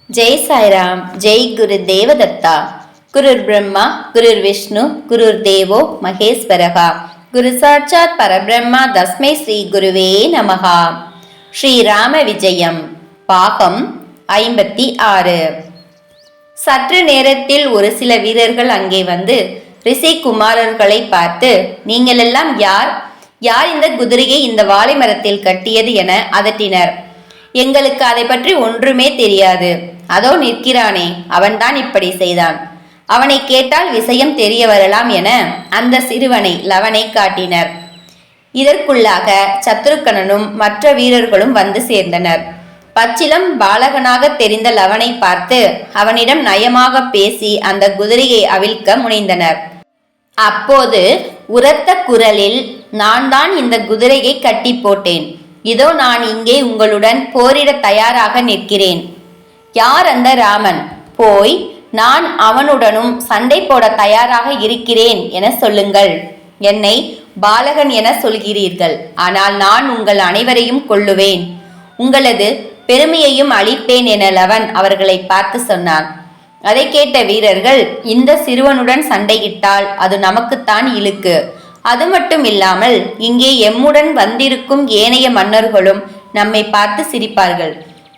ஜெய் சாய்ராம். ஜெய் குரு தேவதத்தா. குருர் பிரம்மா குருர் விஷ்ணு குருர் தேவோ மகேஸ்வரகா. குரு சாட்சாத் பரபிரம்மா தஸ்மை ஸ்ரீ குருவே நமகா. ஸ்ரீராம விஜயம் பாகம் 56. சற்று நேரத்தில் ஒரு சில வீரர்கள் அங்கே வந்து ரிஷி குமாரர்களை பார்த்து, நீங்களெல்லாம் யார்? யார் இந்த குதிரையை இந்த வாழை மரத்தில் கட்டியது என அதட்டினர். எங்களுக்கு அதை பற்றி ஒன்றுமே தெரியாது. அதோ நிற்கிறானே, அவன்தான் இப்படி செய்தான். அவனை கேட்டால் விஷயம் தெரிய வரலாம் என அந்த சிறுவனை லவனை காட்டினர். இதற்குள்ளாக சத்ருக்கனனும் மற்ற வீரர்களும் வந்து சேர்ந்தனர். பச்சிலம் பாலகனாக தெரிந்த லவனை பார்த்து அவனிடம் நயமாக பேசி அந்த குதிரையை அவிழ்க்க முனைந்தனர். அப்போது உரத்த குரலில், நான் தான் இந்த குதிரையை கட்டி போட்டேன். இதோ நான் இங்கே உங்களுடன் போரிட தயாராக நிற்கிறேன். யார் அந்த ராமன்? போய் நான் அவனுடனும் சண்டை போட தயாராக இருக்கிறேன் என சொல்லுங்கள். என்னை பாலகன் என சொல்கிறீர்கள், ஆனால் நான் உங்கள் அனைவரையும் கொல்லுவேன், உங்களது பெருமையையும் அழிப்பேன் என லவன் அவர்களை பார்த்து சொன்னான். அதை கேட்ட வீரர்கள், இந்த சிறுவனுடன் சண்டையிட்டால் அது நமக்குத்தான் இழுக்கு. அது மட்டும் இல்லாமல் இங்கே எம்முடன் வந்திருக்கும் ஏனைய மன்னர்களும் நம்மை பார்த்து சிரிப்பார்கள்.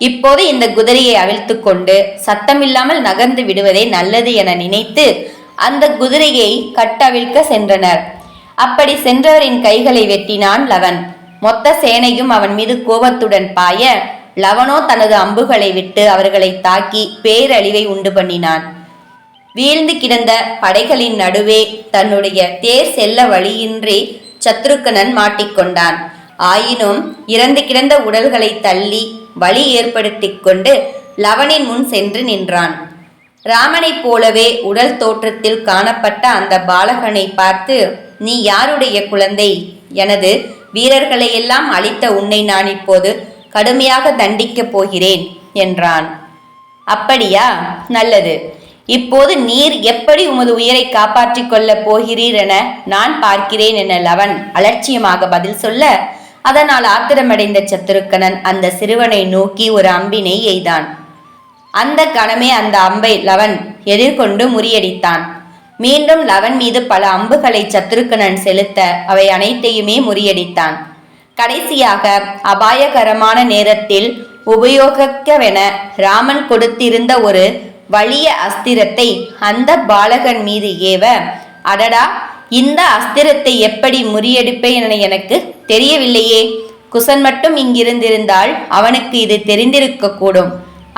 இப்போது இந்த குதிரையை அவிழ்த்து கொண்டு சத்தமில்லாமல் நகர்ந்து விடுவதே நல்லது என நினைத்து அந்த குதிரையை கட்டவிழ்க்க சென்றனர். அப்படி சென்றவரின் கைகளை வெட்டினான் லவன். மொத்த சேனையும் அவன் மீது கோபத்துடன் பாய, லவனோ தனது அம்புகளை விட்டு அவர்களை தாக்கி பேரழிவை உண்டு பண்ணினான். வீழ்ந்து கிடந்த படைகளின் நடுவே தன்னுடைய தேர் செல்ல வழியின்றி சத்ருக்கனன் மாட்டிக்கொண்டான். ஆயினும் இறந்து கிடந்த உடல்களை தள்ளி வழி ஏற்படுத்தி கொண்டு லவனின் முன் சென்று நின்றான். ராமனைப் போலவே உடல் தோற்றத்தில் காணப்பட்ட அந்த பாலகனை பார்த்து, நீ யாருடைய குழந்தை? எனது வீரர்களை எல்லாம் அழித்த உன்னை நான் இப்போது கடுமையாக தண்டிக்கப் போகிறேன் என்றான். அப்படியா? நல்லது. இப்போது நீர் எப்படி உமது உயிரை காப்பாற்றிக் கொள்ளப் போகிறீர் என நான் பார்க்கிறேன் என லவன் அலட்சியமாக பதில் சொல்ல, அதனால் ஆத்திரமடைந்த சத்ருக்கனன் அந்த சிறுவனை நோக்கி ஒரு அம்பினை எய்தான். அந்த கணமே அந்த அம்பை லவன் எதிர்கொண்டு முறியடித்தான். மீண்டும் லவன் மீது பல அம்புகளை சத்ருக்கனன் செலுத்த அவை அனைத்தையுமே முறியடித்தான். கடைசியாக அபாயகரமான நேரத்தில் உபயோகிக்கவென ராமன் கொடுத்திருந்த ஒரு வலிய அஸ்திரத்தை அந்த பாலகன் மீது ஏவ, அடடா, இந்த அஸ்திரத்தை எப்படி முறியடிப்பேன் என எனக்கு தெரியவில்லையே. குசன் மட்டும் இங்கிருந்திருந்தால் அவனுக்கு இது தெரிந்திருக்க கூடும்.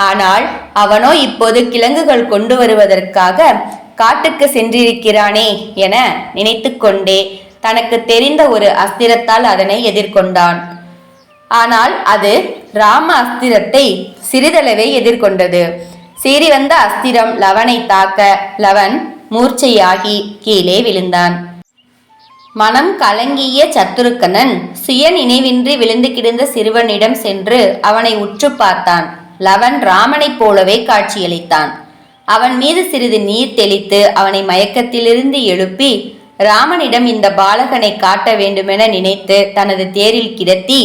ஆனால் அவனோ இப்போது கிழங்குகள் கொண்டு வருவதற்காக காட்டுக்கு சென்றிருக்கிறானே என நினைத்து கொண்டே தனக்கு தெரிந்த ஒரு அஸ்திரத்தால் அதனை எதிர்கொண்டான். ஆனால் அது ராம அஸ்திரத்தை சிறிதளவே எதிர்கொண்டது. சீறி வந்த அஸ்திரம் லவனை தாக்க லவன் மூர்ச்சையாகி கீழே விழுந்தான். மனம் கலங்கிய சத்ருக்கனன் சுய நினைவின்றி விழுந்து கிடந்த சிறுவனிடம் சென்று அவனை உற்று பார்த்தான். லவன் ராமனைப் போலவே காட்சியளித்தான். அவன் மீது சிறிது நீர் தெளித்து அவனை மயக்கத்திலிருந்து எழுப்பி ராமனிடம் இந்த பாலகனை காட்ட வேண்டுமென நினைத்து தனது தேரில் கிடத்தி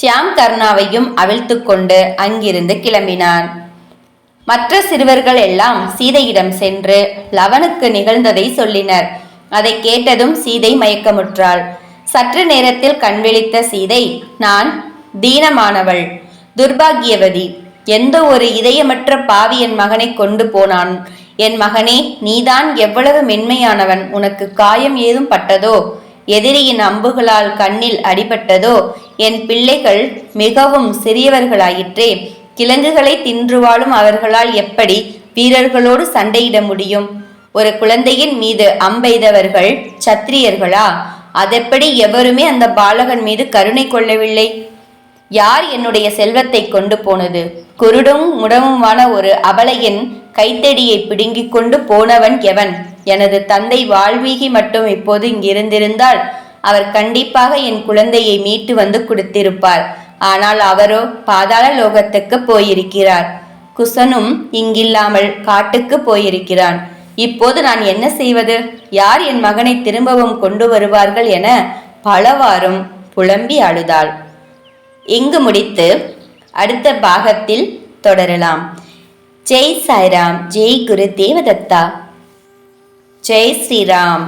சியாம் கர்ணாவையும் அவிழ்த்து கொண்டு அங்கிருந்து கிளம்பினான். மற்ற சிறுவர்கள் எல்லாம் சீதையிடம் சென்று லவனுக்கு நிகழ்ந்ததை சொல்லினர். அதை கேட்டதும் சீதை மயக்கமுற்றாள். சற்று நேரத்தில் கண்விழித்த சீதை, நான் தீனமானவள், துர்பாகியவதி. எந்த ஒரு இதயமற்ற பாவி என் மகனை கொண்டு போனான். என் மகனே, நீதான் எவ்வளவு மென்மையானவன். உனக்கு காயம் ஏதும் பட்டதோ? எதிரியின் அம்புகளால் கண்ணில் அடிபட்டதோ? என் பிள்ளைகள் மிகவும் சிறியவர்களாயிற்றே. கிழங்குகளை தின்று வாழும் அவர்களால் எப்படி வீரர்களோடு சண்டையிட முடியும்? ஒரு குழந்தையின் மீது அம்பெய்தவர்கள் சத்திரியர்களா? அதெப்படி எவருமே அந்த பாலகன் மீது கருணை கொள்ளவில்லை? யார் என்னுடைய செல்வத்தை கொண்டு போனது? குருடும் முடமுமான ஒரு அபலையின் கைத்தடியை பிடுங்கிக் கொண்டு போனவன் எவன்? எனது தந்தை வால்மீகி மட்டும் இப்போது இங்கிருந்திருந்தால் அவர் கண்டிப்பாக என் குழந்தையை மீட்டு வந்து கொடுத்திருப்பார். ஆனால் அவரோ பாதாள லோகத்துக்கு போயிருக்கிறார். குசனும் இங்கில்லாமல் காட்டுக்கு போயிருக்கிறான். இப்போது நான் என்ன செய்வது? யார் என் மகனை திரும்பவும் கொண்டு வருவார்கள் என பலவாறும் புலம்பி அழுதாள். இங்கு முடித்து அடுத்த பாகத்தில் தொடரலாம். ஜெய் சாய்ராம். ஜெய் குரு தேவதத்தா. ஜெய் ஸ்ரீராம்.